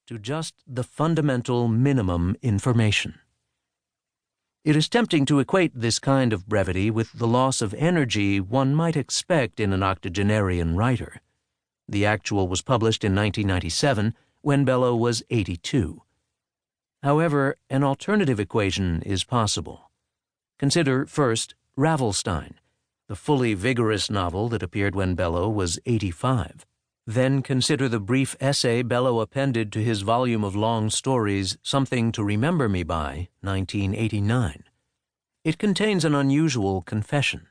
to just the fundamental minimum information. It is tempting to equate this kind of brevity with the loss of energy one might expect in an octogenarian writer. The actual was published in 1997, when Bellow was 82. However, an alternative equation is possible. Consider, first, Ravelstein, the fully vigorous novel that appeared when Bellow was 85. Then consider the brief essay Bellow appended to his volume of long stories, Something to Remember Me By, 1989. It contains an unusual confession.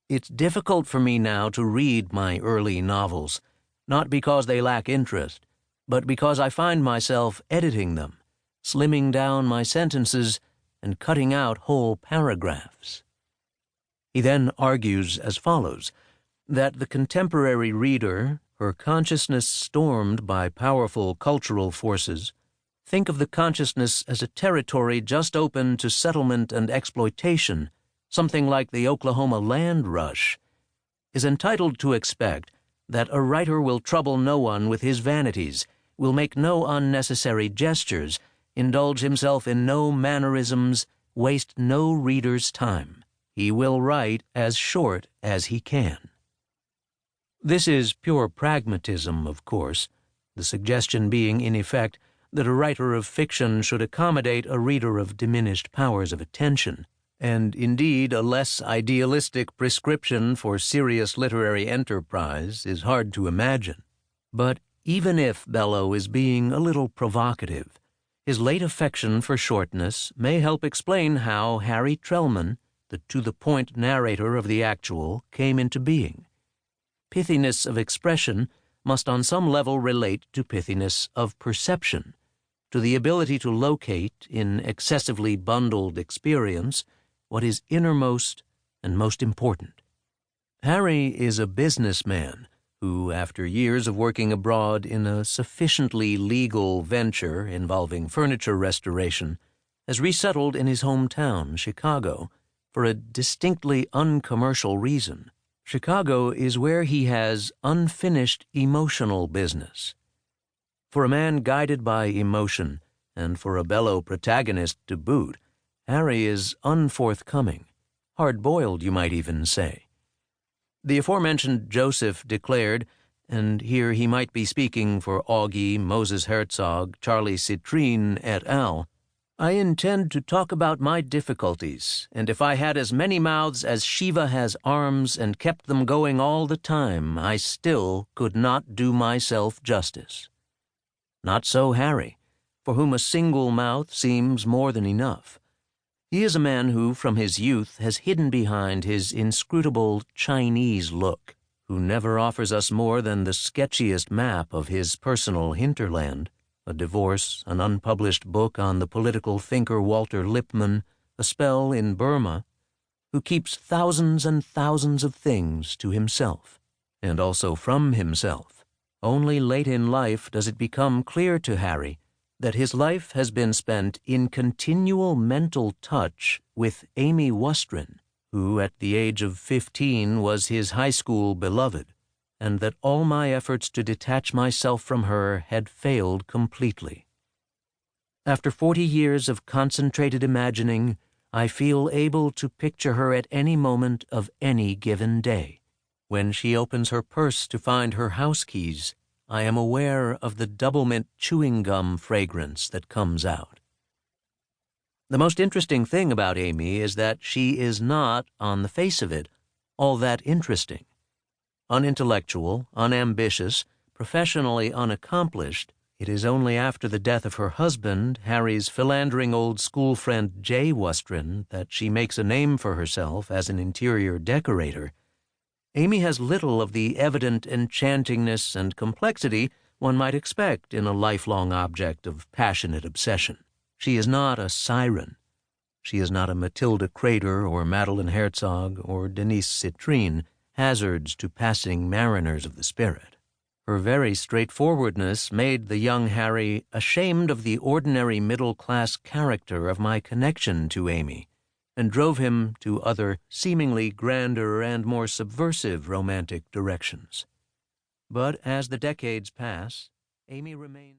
It's difficult for me now to read my early novels, not because they lack interest, but because I find myself editing them, slimming down my sentences, and cutting out whole paragraphs. He then argues as follows, that the contemporary reader, her consciousness stormed by powerful cultural forces, think of the consciousness as a territory just open to settlement and exploitation, something like the Oklahoma land rush, is entitled to expect that a writer will trouble no one with his vanities, will make no unnecessary gestures, indulge himself in no mannerisms, waste no reader's time. He will write as short as he can. This is pure pragmatism, of course, the suggestion being, in effect, that a writer of fiction should accommodate a reader of diminished powers of attention, and indeed a less idealistic prescription for serious literary enterprise is hard to imagine. But even if Bellow is being a little provocative, his late affection for shortness may help explain how Harry Trellman, the to-the-point narrator of the actual, came into being. Pithiness of expression must on some level relate to pithiness of perception, to the ability to locate, in excessively bundled experience, what is innermost and most important. Harry is a businessman who, after years of working abroad in a sufficiently legal venture involving furniture restoration, has resettled in his hometown, Chicago, for a distinctly uncommercial reason. Chicago is where he has unfinished emotional business. For a man guided by emotion, and for a Bellow protagonist to boot, Harry is unforthcoming, hard-boiled, you might even say. The aforementioned Joseph declared, and here he might be speaking for Augie, Moses Herzog, Charlie Citrine, et al., I intend to talk about my difficulties, and if I had as many mouths as Shiva has arms and kept them going all the time, I still could not do myself justice. Not so Harry, for whom a single mouth seems more than enough. He is a man who, from his youth, has hidden behind his inscrutable Chinese look, who never offers us more than the sketchiest map of his personal hinterland, a divorce, an unpublished book on the political thinker Walter Lippmann, a spell in Burma, who keeps thousands and thousands of things to himself, and also from himself. Only late in life does it become clear to Harry that his life has been spent in continual mental touch with Amy Wustrin, who at the age of 15 was his high school beloved, and that all my efforts to detach myself from her had failed completely. After 40 years of concentrated imagining, I feel able to picture her at any moment of any given day. When she opens her purse to find her house keys, I am aware of the double-mint chewing gum fragrance that comes out. The most interesting thing about Amy is that she is not, on the face of it, all that interesting. Unintellectual, unambitious, professionally unaccomplished, it is only after the death of her husband, Harry's philandering old school friend Jay Wustrin, that she makes a name for herself as an interior decorator. Amy has little of the evident enchantingness and complexity one might expect in a lifelong object of passionate obsession. She is not a siren. She is not a Matilda Crater or Madeline Herzog or Denise Citrine, hazards to passing mariners of the spirit. Her very straightforwardness made the young Harry ashamed of the ordinary middle-class character of my connection to Amy, and drove him to other, seemingly grander and more subversive romantic directions. But as the decades pass, Amy remains